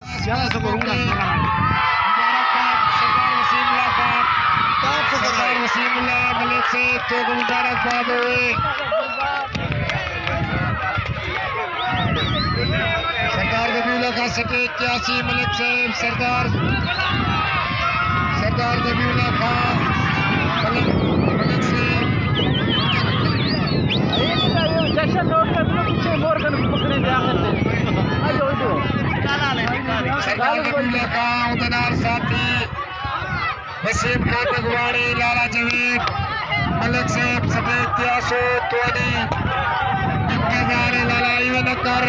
सरदार जबीउल्लाह खान सके 81 मलिक साहब सरदार जबीउल्लाह खान मलिक साहब सरदार जबीउल्लाह खान उदनार साथी वसीम खान तगवाणी लाला जवीद मलिक साहब सके 83 इंतजार लाला इवन कर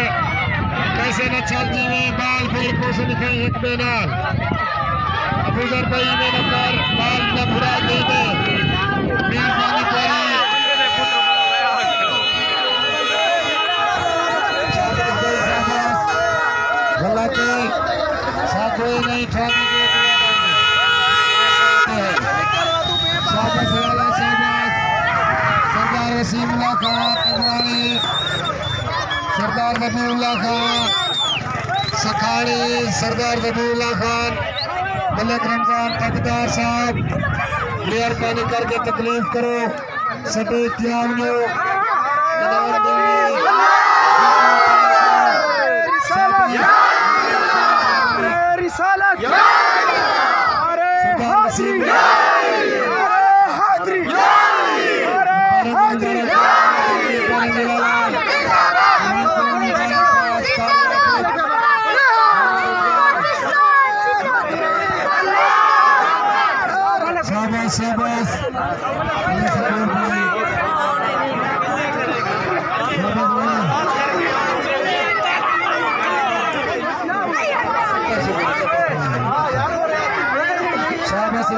कैसे न चल जीवे बाल फिर को से लिखे एक बेनाल अबूजर भाई में नंबर बाल न बुरा दे दे मीर पानी कोरी गला के साथ कोई नहीं ठाने के शाबाश वाला शाबाश सरदार वसीमुल्लाह खान तगवाणी सरदार जबीउल्लाह खान सखाड़ी सरदार जबीउल्लाह खान मलिक रमजान ठेकेदार साहब मेहरबानी करके तकलीफ करो सटे त्याग लो शाबाश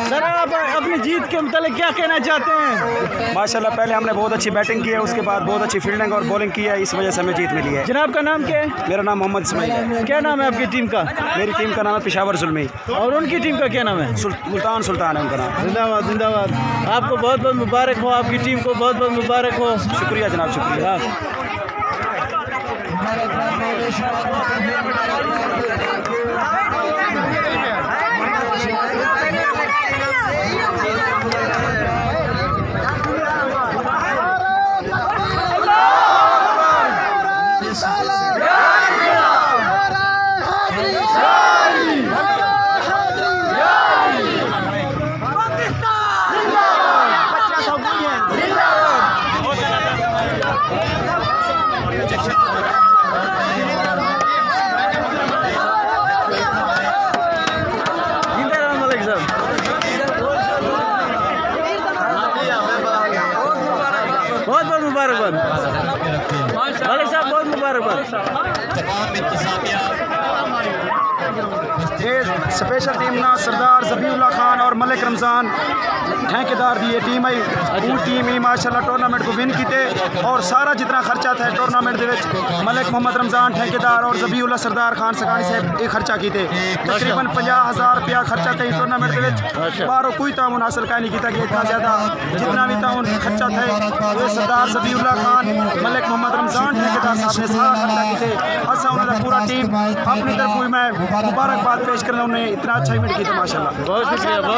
सर आप अपनी जीत के मुतालिक क्या कहना चाहते हैं? माशाल्लाह पहले हमने बहुत अच्छी बैटिंग की है, उसके बाद बहुत अच्छी फील्डिंग और बॉलिंग की है, इस वजह से हमें जीत मिली है। जनाब का नाम क्या है? मेरा नाम मोहम्मद इस्माइल है। क्या नाम है आपकी टीम का? मेरी टीम का नाम है पेशावर जुल्मी। और उनकी टीम का क्या नाम है? मुल्तान सुल्तान है उनका नाम। जिंदाबाद जिंदाबाद। आपको बहुत बहुत मुबारक हो, आपकी टीम को बहुत बहुत मुबारक हो। शुक्रिया जनाब, शुक्रिया। बहुत बहुत मुबारकबाद मालिक साहब, बहुत मुबारकबाद। ये स्पेशल टीम ना सरदार जबीउल्लाह खान और मलिक रमजान ठेकेदार दी ये टीम है। वो टीम ही माशाल्लाह टूर्नामेंट को विन कीते और सारा जितना खर्चा था टूर्नामेंट दे विच मलिक मोहम्मद रमजान ठेकेदार और जबीउल्लाह सरदार खान सकानी साहब ये खर्चा कीते। तकरीबन 50,000 रुपया खर्चा था टूर्नामेंट दे विच। बाहरों कोई ताउन हासिल का नहीं किया कि इतना ज़्यादा जितना भी ताउन खर्चा था ये सरदार जबीउल्लाह खान मलिक मोहम्मद रमजान ठेकेदार साहब ने सारा खर्चा कीते। असा उन्होंने पूरा टीम अपनी तरफ हुई मैं मुबारकबाद पेश करना, उन्हें इतना अच्छा इवेंट किया माशाल्लाह। बहुत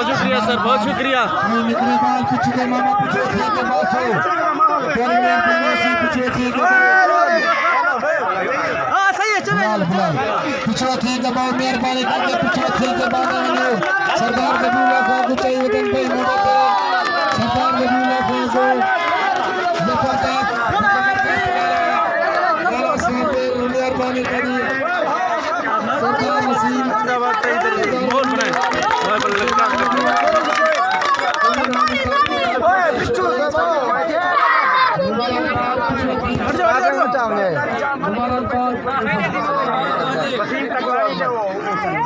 शुक्रिया सर, बहुत शुक्रिया। पिछड़ा ठीक है बहुत मेहरबानी करके पिछड़ा ठीक है सरदार जबीउल्लाह खान को चाहिए वतन पे सरदार जबीउल्लाह खान को मेहरबानी करिए सरदार वसीम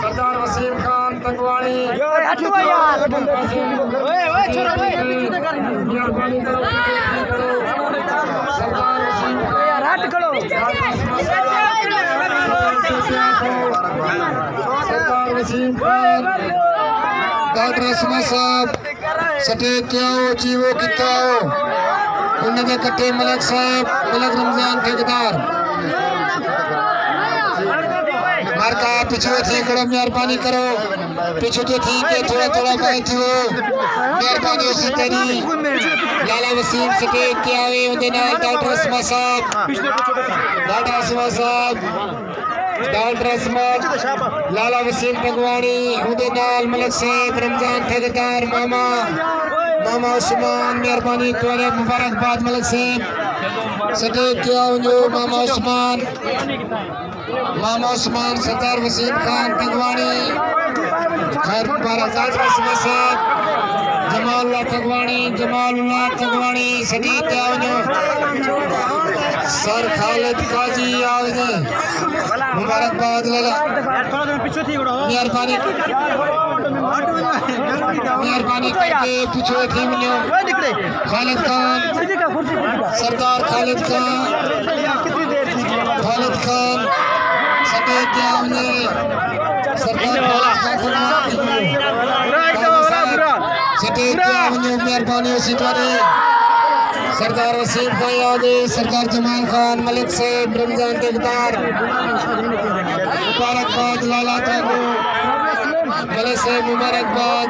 सरदार वसीम खान तंगवाणी सरदार वसीम खान डॉक्टर असमा साहब सटे त्याओ जीवो किताओ उन्नत कट्टे मलक साहब मलक रमजान ठेकेदार मार्का पीछे थी करो मेहरबानी करो पीछे तो थी के थोड़ा थोड़ा बैठ हो मेहरबानी उसी तेरी लाला वसीम सटे त्यावे उनके नाल डॉक्टर असमा साहब डॉक्टर असमा साहब डॉक्टर असमा लाला वसीम भगवानी उनके नाल मलक साहब रमजान ठेकेदार मामा मामा उस्मान मेहरबानी तुम्हारे मुबारकबाद मलक साहब सटे त्यावे मामा उस्मान सरदार वसीम खान तगवानी खैर मुबारकबाद साहब जमालुल्लाह तगवानी सदी त्यावनो सर खालिद काजी आगे मुबारकबाद लाला मेहरबानी करके पीछे थी मिलो खालिद खान सरदार खालिद खान सटे त्यावने सटे त्यावने मेहरबानी उसी तरह सरदार वसीम भाई आगे सरदार जमाल खान मलिक साहब रमजान ठेकेदार मुबारकबाद लाला को मलिक साहब मुबारकबाद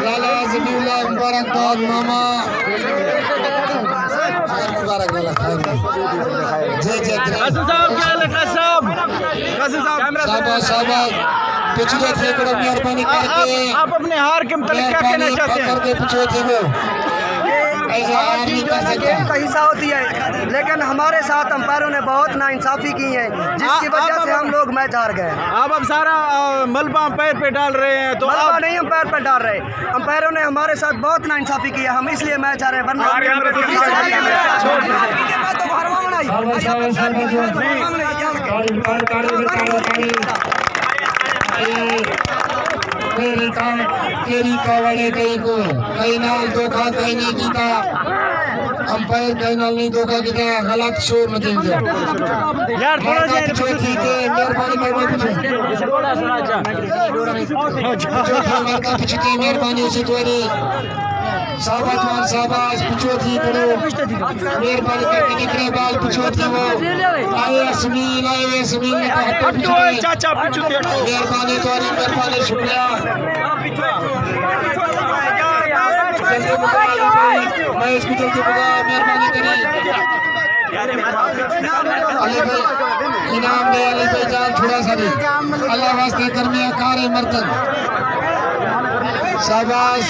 लाला ज़बीउल्लाह मुबारकबाद मामा मुबारक वाला जय जय शाबाश पिछले थे बड़ा मेहरबानी करके आप अपने हार के मतलब क्या कहना चाहते हैं? करके पिछले थे वो गेम का हिस्सा होती है, लेकिन हमारे साथ अंपायरों ने बहुत नाइंसाफी की है, जिसकी वजह से हम लोग मैच हार गए। आप अब सारा मलबा अंपायर पे डाल रहे हैं तो मलबा नहीं अंपायर पे डाल रहे, अंपायरों ने हमारे साथ बहुत नाइंसाफी की है, हम इसलिए मैच हारे। कई नाल धोखा कहीं नहीं कीता अंपायर कहीं नाल नहीं धोखा कीता गलत शोर मत यार थोड़ा मेहरबानी उसी द्वारे शाबाश शाबाश पिछो थी करो मेहरबानी करके निकले बाल पिछो थी वो आए असमील चाचा मेहरबानी तुम्हारी मेहरबानी शुक्रिया मैं इसको जल्दी बता मेहरबानी करी अली भाई इनाम दे अली भाई जान छुड़ा सारी अल्लाह वास्ते कर्मिया कारे मर्तन शाबाश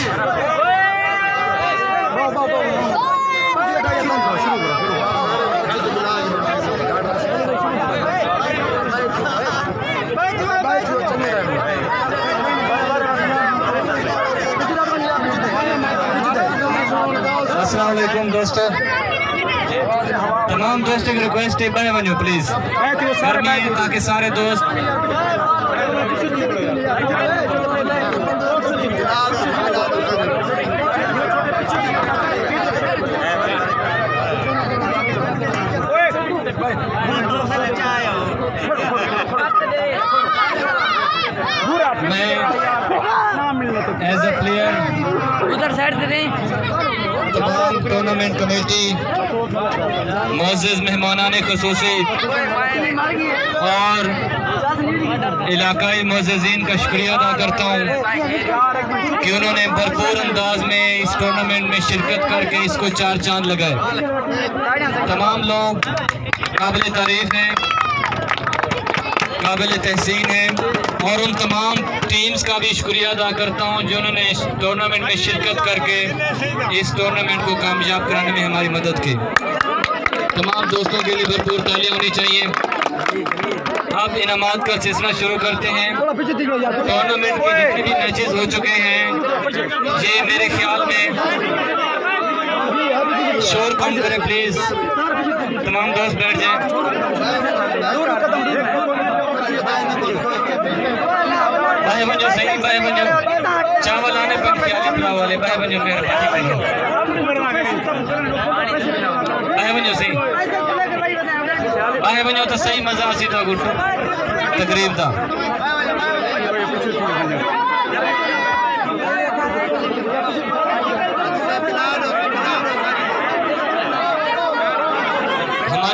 अस्सलाम वालेकुम दोस्तों, तमाम दोस्तों की रिक्वेस्ट है बाय वनो प्लीज ताकि सारे दोस्त मैं एज ए प्लेयर उधर साइड दे तमाम टूर्नामेंट कमेटी मुअज़्ज़िज़ मेहमानाने ख़ुसूसी और इलाकाई मुअज़्ज़िज़ीन का शुक्रिया अदा करता हूँ कि उन्होंने भरपूर अंदाज में इस टूर्नामेंट में शिरकत करके इसको चार चांद लगाए। तमाम लोग काबिल तारीफ़ हैं, काबिल तहसीन है और उन तमाम टीम्स का भी शुक्रिया अदा करता हूं जिन्होंने इस टूर्नामेंट में शिरकत करके इस टूर्नामेंट को कामयाब कराने में हमारी मदद की। तमाम दोस्तों के लिए भरपूर तालियां होनी चाहिए। अब इनामात का सिलसिला शुरू करते हैं। टूर्नामेंट के जितने भी मैचेस हो चुके हैं ये मेरे ख्याल में शोर कम करें प्लीज़, तमाम दोस्त बैठ जाएं। भाई बनो सही, भाई बनो चावल आने पर ख्याल पिलाओ वाले भाई बनो मेहरबानी, भाई बनो सही, भाई बनो तो सही मजा आसी था गुट तकरीब था।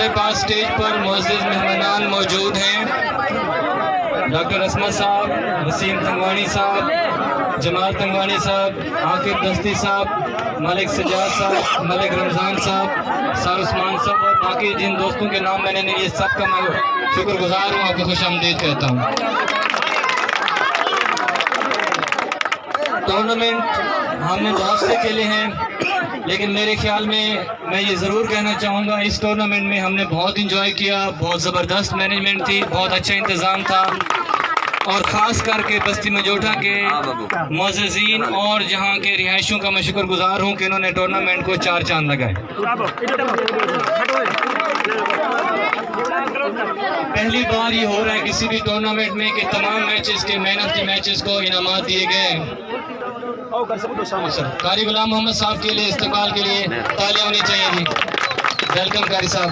हमारे पास स्टेज पर मुअज़्ज़िज़ मेहमानान मौजूद हैं। डॉक्टर असमत साहब, वसीम तंगवानी साहब, जमाल तंगवानी साहब, आकिब दस्ती साहब, मलिक सजाद साहब, मलिक रमज़ान साहब, सर उस्मान साहब और बाकी जिन दोस्तों के नाम मैंने नहीं, ये सब का मैं शुक्रगुजार हूँ, आपको खुशामदीद कहता हूँ। टूर्नामेंट हमने बहुत से खेले हैं, लेकिन मेरे ख्याल में मैं ये ज़रूर कहना चाहूँगा, इस टूर्नामेंट में हमने बहुत इंजॉय किया। बहुत ज़बरदस्त मैनेजमेंट थी, बहुत अच्छा इंतज़ाम था और ख़ास करके बस्ती मजोठा के मुअज़्ज़िज़ीन और जहाँ के रिहायशियों का मैं शुक्रगुजार हूँ कि इन्होंने टूर्नामेंट को 4 चांद लगाए। पहली बार ये हो रहा है किसी भी टूर्नामेंट में कि तमाम मैचेस के मैन ऑफ द मैचेस को इनामात दिए गए। कारी गुलाम मोहम्मद साहब के लिए इस्तेमाल के लिए तालियां होनी चाहिए जी। वेलकम कारी साहब।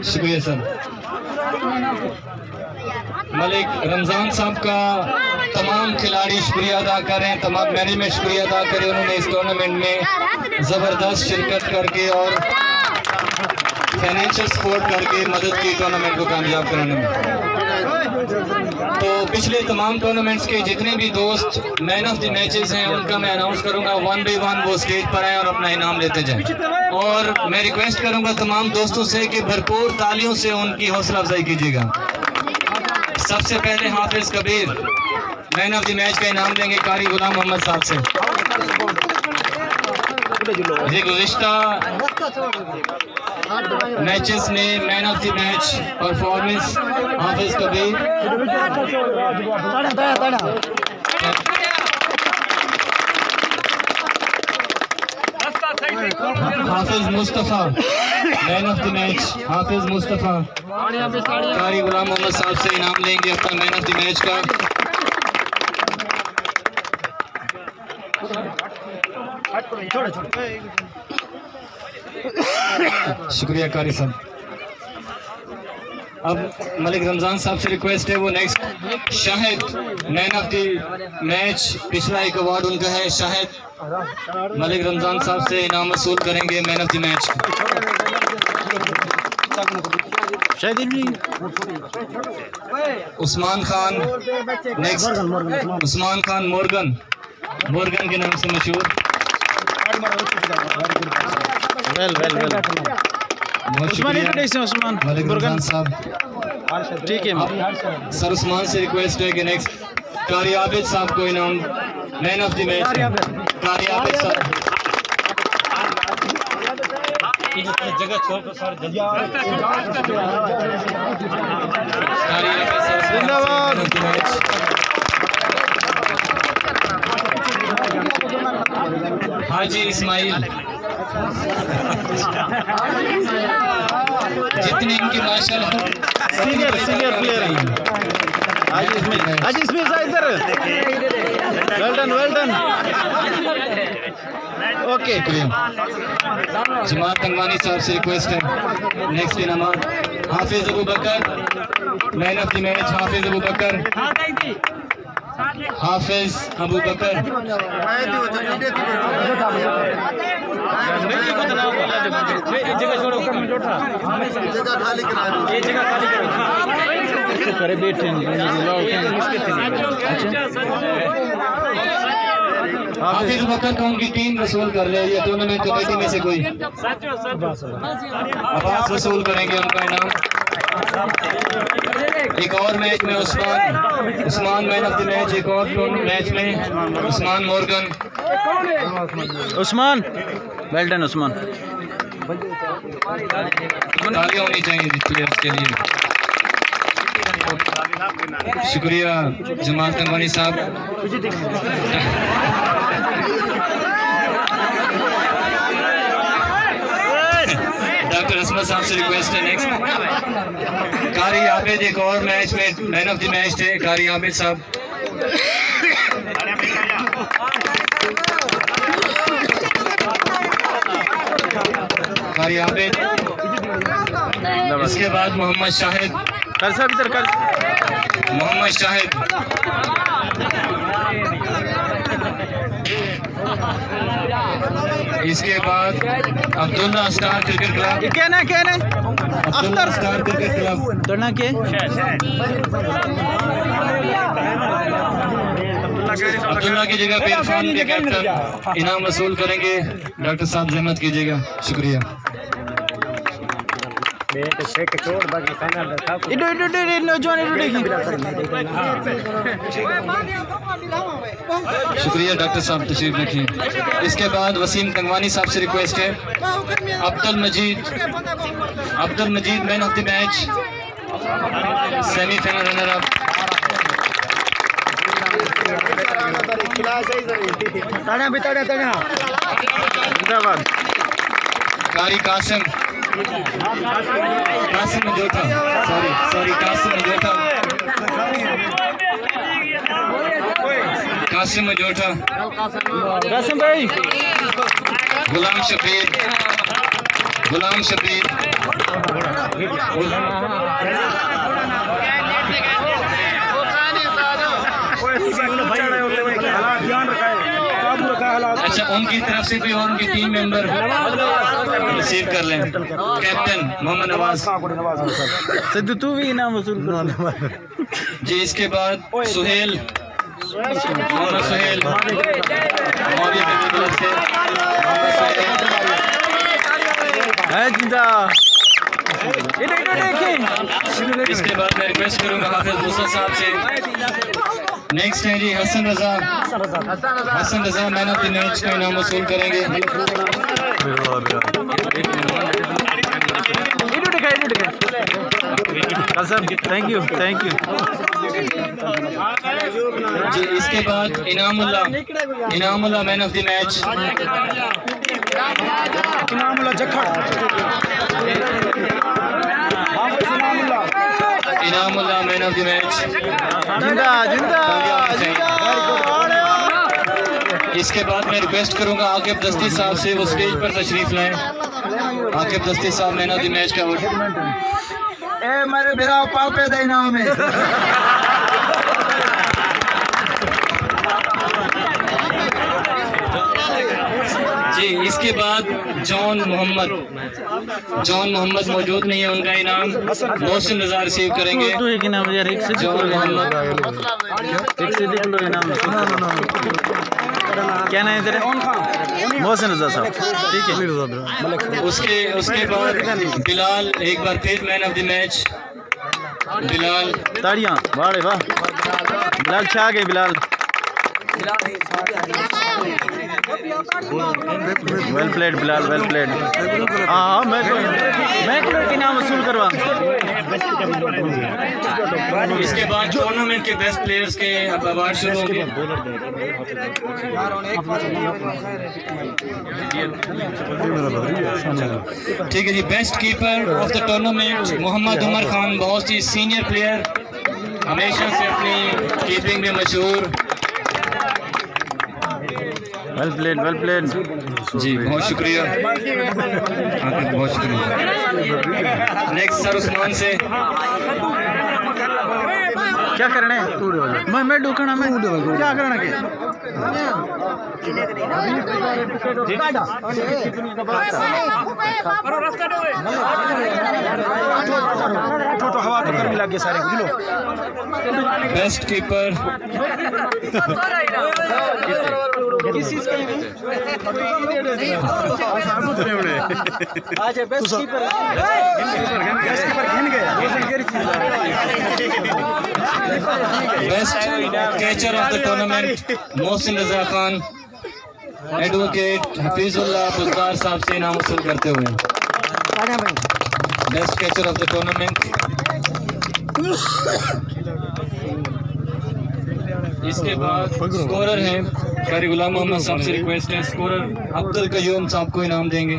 शुक्रिया सर। मलिक रमज़ान साहब का तमाम खिलाड़ी शुक्रिया अदा करें, तमाम मैनेजमेंट शुक्रिया अदा करें, उन्होंने इस टूर्नामेंट में ज़बरदस्त शिरकत करके और फाइनेंशियल सपोर्ट करके मदद की टूर्नामेंट को कामयाब कराने में। तो पिछले तमाम टूर्नामेंट्स के जितने भी दोस्त मैन ऑफ द मैचेस हैं उनका मैं अनाउंस करूंगा, 1 बाय 1 वो स्टेज पर आए और अपना इनाम लेते जाएं। और मैं रिक्वेस्ट करूंगा तमाम दोस्तों से कि भरपूर तालियों से उनकी हौसला अफजाई कीजिएगा। सबसे पहले Hafiz Kabir man of the match का इनाम लेंगे कारी गुलाम मोहम्मद साहब से। ये गुज़िश्ता मैचेस में man of the match performance Hafiz Kabir, Hafiz Mustafa man of the match, Hafiz Mustafa Qari Ghulam Mohammad Sahab से इनाम लेंगे अपना मैन ऑफ द मैच का। शुक्रिया कारी साहब। अब मलिक रमज़ान साहब से रिक्वेस्ट है वो next Shahid man of the match, पिछला एक अवार्ड उनका है, शाहिद मलिक रमज़ान साहब से इनाम वसूल करेंगे man of the match. Usman Khan next, Usman Khan Morgan के नाम से मशहूर। उस्मान मलिक रमज़ान साहब ठीक है। सर उस्मान से रिक्वेस्ट है कि नेक्स्ट कारी आबिद साहब को इनाम मैन ऑफ द मैच। कारी आबिद साहब जगह छोड़ कर सर जल्दी। कारी आबिद साहब जिंदाबाद। हाजी इस्माइल जितनी इनकी माशाल्लाह सीनियर प्लेयर है आज इसमें इधर। Well done okay. जमात तंगवानी साहब से रिक्वेस्ट है नेक्स्ट इनामात Hafiz Abu Bakar man of the match. Hafiz Abu Bakar Hafiz Bakar का उनकी टीम वसूल कर रही है टूर्नामेंट कमेटी में से कोई आवाज वसूल करेंगे उनका इनाम। एक और मैच में Usman man of the match. एक और मैच में Usman Morgan. Usman well done Usman. तालियां होनी चाहिए प्लेयर्स के लिए। शुक्रिया जमाल तंगवानी साहब। डॉक्टर असमत साहब से रिक्वेस्ट है नेक्स्ट कारी आबिद। एक और मैच में मैन ऑफ द मैच थे कारी आबिद साहब। कारी आबिद। इसके बाद मोहम्मद शाहिद। कर साहब इधर कर। मोहम्मद शाहिद इसके बाद अब्दुल्ला स्टार क्रिकेट क्लब, कहना अब्दुल्ला स्टार क्रिकेट क्लब, करना के अब्दुल्ला की जगह पे इरफान के कैप्टन इनाम वसूल करेंगे। डॉक्टर साहब जहमत कीजिएगा, शुक्रिया। शुक्रिया डॉक्टर साहब, तशरीफ रखिए। इसके बाद वसीम तंगवानी साहब से रिक्वेस्ट है, Abdul Majeed man of the match, semifinal runner up. Qari Qasim मजोटा, Qasim मजोटा, Qasim भाई, गुलाम शबीर, अच्छा उनकी तरफ से कोई और उनकी टीम मेंबर रिसीव कर लें। कैप्टन मोहम्मद नवाज, सिद्धू तू भी इनाम वसूल कर। जी इसके बाद सुहेल, मोहम्मद सुहेल, मौलिया की तरफ से मोहम्मद सुहेल। इसके बाद मैं रिक्वेस्ट करूंगा हाफिज मूसा साहब से। नेक्स्ट है जी Hasan Raza man of the match का इनाम वसूल करेंगे। Thank you. जी इसके बाद Inamullah man of the match, Inamullah man of the match. इसके बाद मैं रिक्वेस्ट करूंगा आकिब दस्ती साहब से वो स्टेज पर तशरीफ लाएं। आकिब दस्ती साहब मैन ऑफ द मैच का मेरे बिरा पापे दे इनाम है। जी इसके बाद जॉन मोहम्मद मौजूद नहीं है, उनका इनाम मोहसिन रजा रिसीव करेंगे। जॉन मोहम्मद, क्या नाम है तेरा? मोहसिन रजा साहब, ठीक है। उसके बाद बिलाल, एक बार फिर man of the match Bilal. ताड़ियाँ, वाह बिलाल छा गए। Bilal well played Bilal, well played. हाँ मैं इनाम वसूल करवा। इसके बाद टूर्नामेंट के बेस्ट प्लेयर्स के अवार्ड शुरू होंगे। ठीक है जी। Best keeper of the tournament Mohammad Umar Khan, बहुत ही सीनियर प्लेयर, हमेशा से अपनी कीपिंग में मशहूर। वेल प्लेड जी, बहुत शुक्रिया, बहुत शुक्रिया। नेक्स्ट सर उस्मान से। क्या करना है? मैं ढूंढना, मैं क्या करना के तो हवा तो कर मिला के सारे बुझलो। बेस्ट कीपर किस चीज का आज बेस्ट कीपर घिन गया। Best catcher of the tournament Mohsin Raza Khan, advocate Hafizullah Buzdar साहब से इनाम वसूल करते हुए best catcher of the tournament. इसके बाद स्कोरर हैं कारी गुलाम मोहम्मद साहब से रिक्वेस्ट है, स्कोरर अब्दुल कयूम साहब को इनाम देंगे।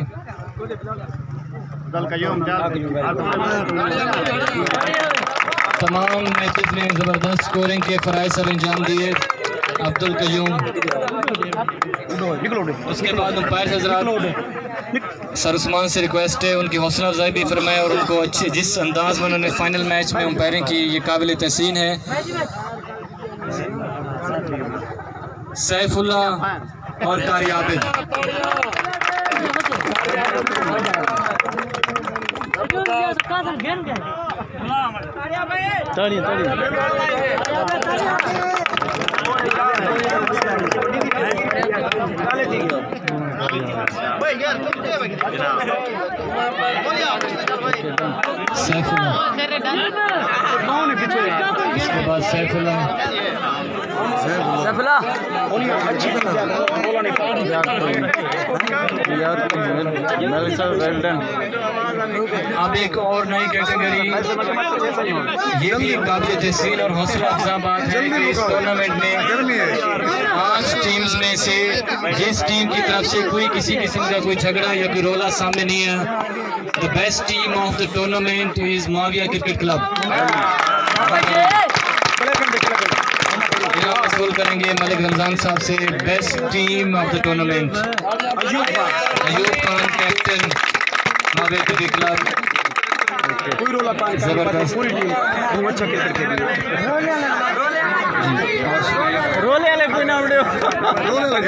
तमाम मैचेस में ज़बरदस्त स्कोरिंग के फ़राइज़ सब अंजाम दिए अब्दुल कयूम। उसके बाद अंपायर हज़रात सर उस्मान से रिक्वेस्ट है उनकी हौसला अफजाई भी फरमाए और उनको अच्छे जिस अंदाज में उन्होंने फाइनल मैच में अंपायरिंग की ये काबिल तहसीन है। सैफुल्लाह और कारी आबिद, ताड़ी ताड़ी इसके बाद सैफुल्लाह वेल डन। अब एक और नई कैटेगरी, ये भी एक काबिल तहसीन और हौसला अफजा बात है कि इस टूर्नामेंट में 5 टीम्स में से जिस टीम की तरफ से कोई किसी किस्म का कोई झगड़ा या कोई रोला सामने नहीं है, the best team of the tournament is Mavia cricket club. वसूल करेंगे मलिक रमजान साहब से best team of the tournament. Ayub Khan captain Mavia cricket club. कोई रोला पानी जबरदस्त। पूरी टीम वो अच्छा क्रिकेट खेली। रोले वाले कोई नाम दो,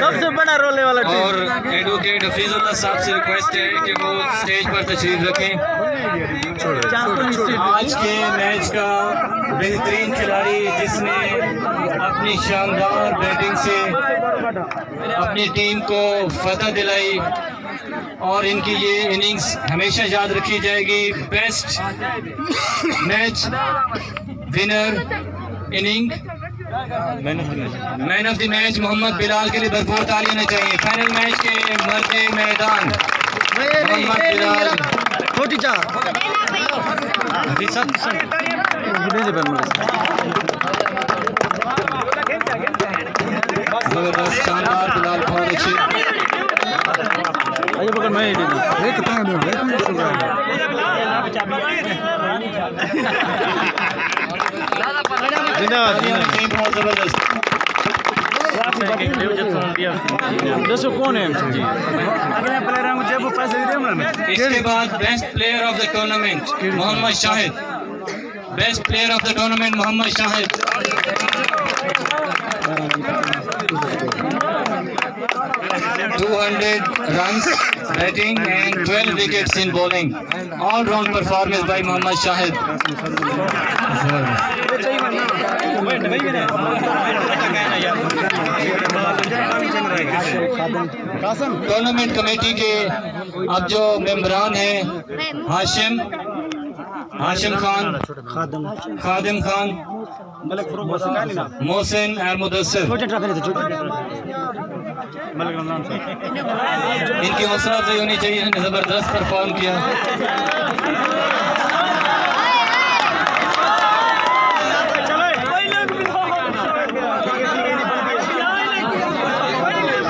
सबसे बड़ा रोले वाला टीम। और एडवोकेट हफीजुल्लाह साहब से रिक्वेस्ट है कि वो स्टेज पर तशरीफ रखें। आज के मैच का बेहतरीन खिलाड़ी जिसने अपनी शानदार बैटिंग से अपनी टीम को फतह दिलाई और इनकी ये इनिंग्स हमेशा याद रखी जाएगी। Best match winner inning man of the match Mohammad Bilal के लिए भरपूर ताली होनी चाहिए। फाइनल मैच के मर्दे मैदान मोहम्मद बिलाल। जबरदस्त शानदार बिलाल बहुत अच्छे। टीम बहुत जबरदस्त। कौन है? इसके बाद best player of the tournament Mohammad Shahid. Best player of the tournament Mohammad Shahid. 200 runs batting and 12 wickets in bowling. All round performance by Mohammad Shahid. Tournament committee के अब जो मेंबरान हैं हाशिम खान, खादिम खान, मोहसिन और मुदस्सिर। इनकी हौसला अफजाई होनी चाहिए, इन्होंने जबरदस्त परफॉर्म किया।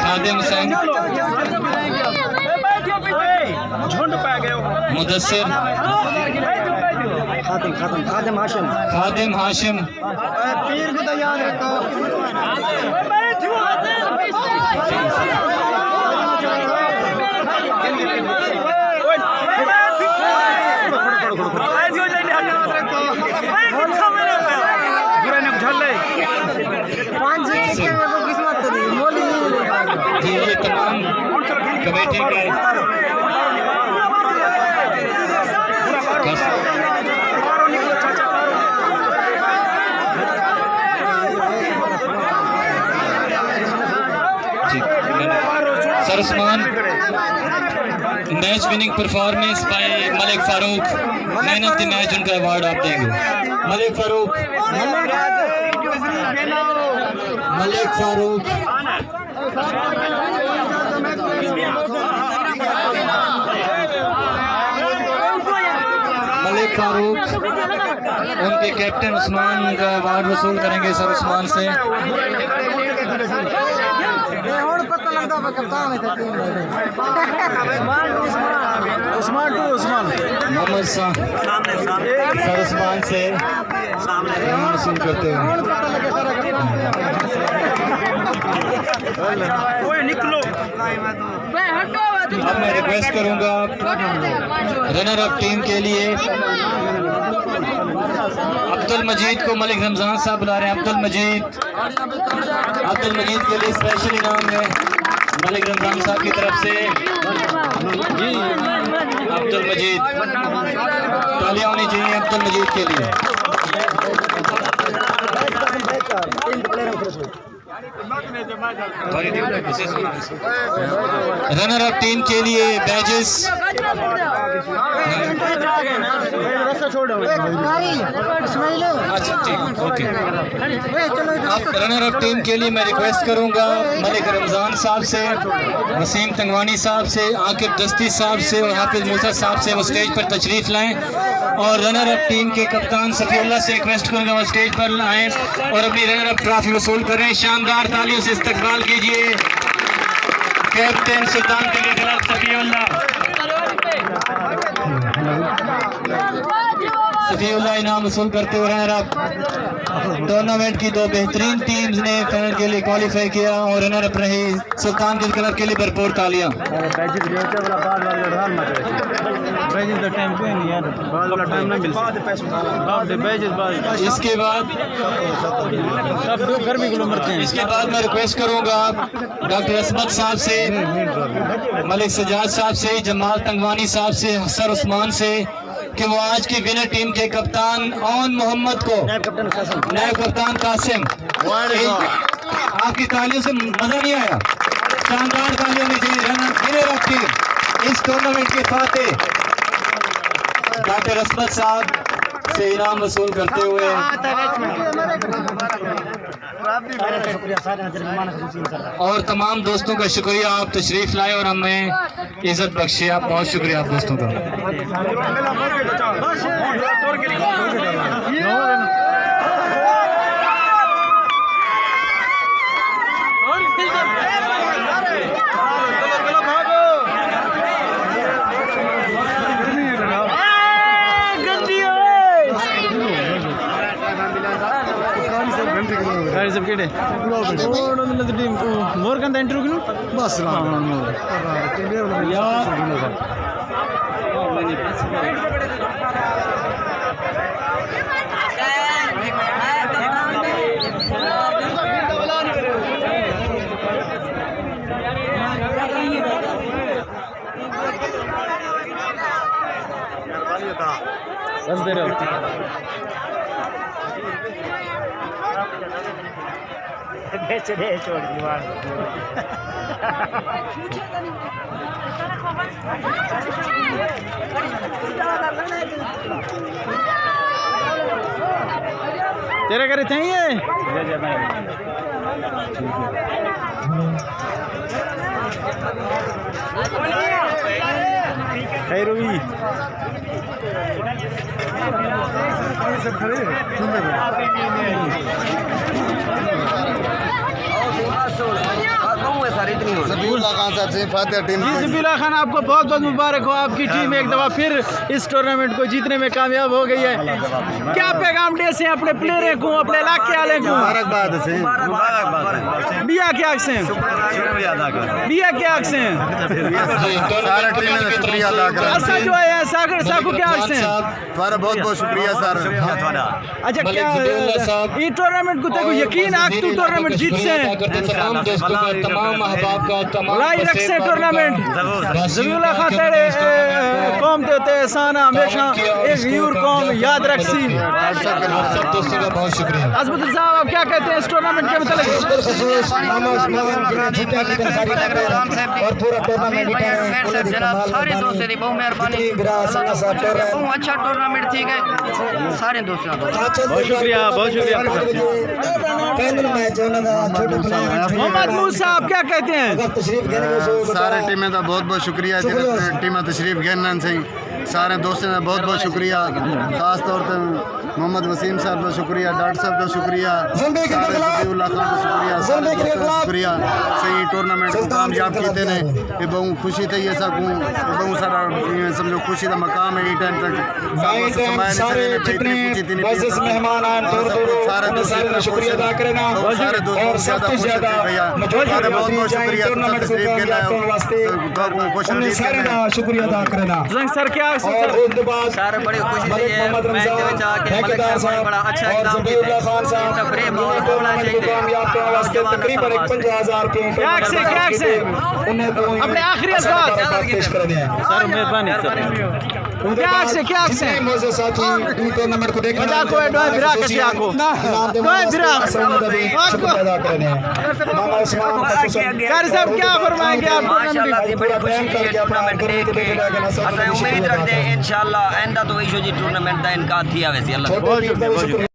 खादिम हुसैन, मुदस्सिर, खादिम हाशिम। पीर को तो याद रखो। जी ये तमाम कमेटी के sir Usman match winning performance by Malik Farooq. Man of the match उनका अवार्ड आप देंगे। मलिक फारूक, मलिक फारूक। मलिक फारूक उनके कैप्टन उस्मान का अवार्ड वसूल करेंगे सर उस्मान से। मोहम्मद शाह सर उस्मान से वसूल करते हैं। अब मैं रिक्वेस्ट करूंगा रनर अप टीम के लिए अब्दुल मजीद को मलिक रमजान साहब बुला रहे हैं। अब्दुल मजीद के लिए स्पेशल इनाम है मलिक रमजान साहब की तरफ से अब्दुल मजीद, तालियां होनी चाहिए अब्दुल मजीद के लिए। रनर अप टीम के लिए बैजेस, अच्छा ठीक ओके। अब रनर अप टीम के लिए मैं रिक्वेस्ट करूंगा मलिक रमजान साहब से, वसीम तंगवानी साहब से, आकिब दस्ती साहब से और हाफिज मूसा साहब से वो स्टेज पर तशरीफ लाएं। और रनर अप टीम के कप्तान सफीउल्लाह से रिक्वेस्ट करूंगा वो स्टेज पर आएँ और अपनी रनर अप ट्रॉफी वसूल करें। शानदार तालियों से इस्तकबाल कीजिए कैप्टन सुल्तान के खिलाफ सफीउल्लाह इनाम वसूल करते हुए रनर अप टूर्नामेंट की दो बेहतरीन टीम्स ने फाइनल के लिए क्वालिफाई किया और रनर अप रही सुल्तान के क्लब के लिए भरपूर तालियां। इसके बाद मैं रिक्वेस्ट करूंगा डॉक्टर असमत साहब से, मलिक सजाद साहब से, जमाल तंगवानी साहब से, हसन उस्मान से कि वो आज की विनर टीम के कप्तान ओन मोहम्मद को, नायब कप्तान कासिम, आपकी तालियों से मजा नहीं आया? शानदार तालियों में विनर ऑफ टीम इस टूर्नामेंट के फातेह डॉक्टर असमत साहब से इनाम वसूल करते हुए और तमाम दोस्तों का शुक्रिया, आप तशरीफ लाए और हमें इज्जत बख्शे। आप बहुत शुक्रिया आप दोस्तों का। मोर कंद इंटरव्यू बस दे रहे हो बेच रहे छोड़ दीवार तेरे करे थे ये खैरुई सब खड़े ज़बीउल्लाह खान साहब से फातिहा टीम। जी ज़बीउल्लाह खान आपको बहुत बहुत मुबारक हो, आपकी टीम एक दफ़ा फिर इस टूर्नामेंट को जीतने में कामयाब हो गई है। क्या पैगाम दे से अपने प्लेयर को, अपने इलाके वाले को? मुबारकबाद से बिया क्या से बिया क्या से सारा टीम ने शुक्रिया अदा करा। ऐसा जो है सागर साहब क्या से तुम्हारा बहुत बहुत शुक्रिया सर। अच्छा क्या ये टूर्नामेंट को तक यकीन आप तू टूर्नामेंट जीत से तमाम अहबाब का तमाम लाई रख से टूर्नामेंट ज़बीउल्लाह खान तेरे कौम देते साना हमेशा एक यूर कौम याद रख सी। सब दोस्तों का बहुत शुक्रिया। अज़मत साहब आप क्या कहते हैं इस टूर्नामेंट के मतलब? और पूरा टूर्नामेंट सारे दोस्तों की बहुत मेहरबानी, बहुत अच्छा टूर्नामेंट थी गए सारे दोस्तों का बहुत शुक्रिया बहुत शुक्रिया। मोहम्मद मूसा आप क्या कहते हैं? सारे टीमें का बहुत बहुत शुक्रिया जिन्हें टीमें तशरीफ गहन से सारे दोस्तों का बहुत बहुत शुक्रिया। खास तौर पर मोहम्मद वसीम साहब का शुक्रिया, डॉक्टर साहब का शुक्रिया, ज़बीउल्लाह खान का शुक्रिया, सारे दोस्तों का शुक्रिया। सही टूर्नामेंट को कामयाब किए ने ये बहुत खुशी थी। ऐसा बहुत सारा समझो खुशी का मकाम है। टाइम तक मेहमान सारे दोस्तों शुक्रिया अदा करना, सारे दोस्तों ज़्यादा भैया बहुत बहुत शुक्रिया शुक्रिया अदा करना सर क्या सारे बड़ी खुशी ठेकेदार साहब बड़ा अच्छा और काम जबीउल्लाह खान साहब तफरीह उन्हें बहुत टूर्नामेंट को कामयाब करने वास्ते तकरीबन 50,000 रुपये क्या से उन्हें तो अपने आखिरी अल्फाज पेश करने हैं सर मेहरबानी सर क्या से मौजूद साथी टूर्नामेंट को देखने मजा को एडवांस विरा के आको पैदा करने हैं मामा उस्मान कार साहब क्या फरमाएंगे आप माशाल्लाह से बड़ी खुशी है टूर्नामेंट देख के असां उम्मीद रखते हैं इंशाल्लाह आइंदा तो वही जो जी टूर्नामेंट दा इनका थी आवे सी अल्लाह छोटे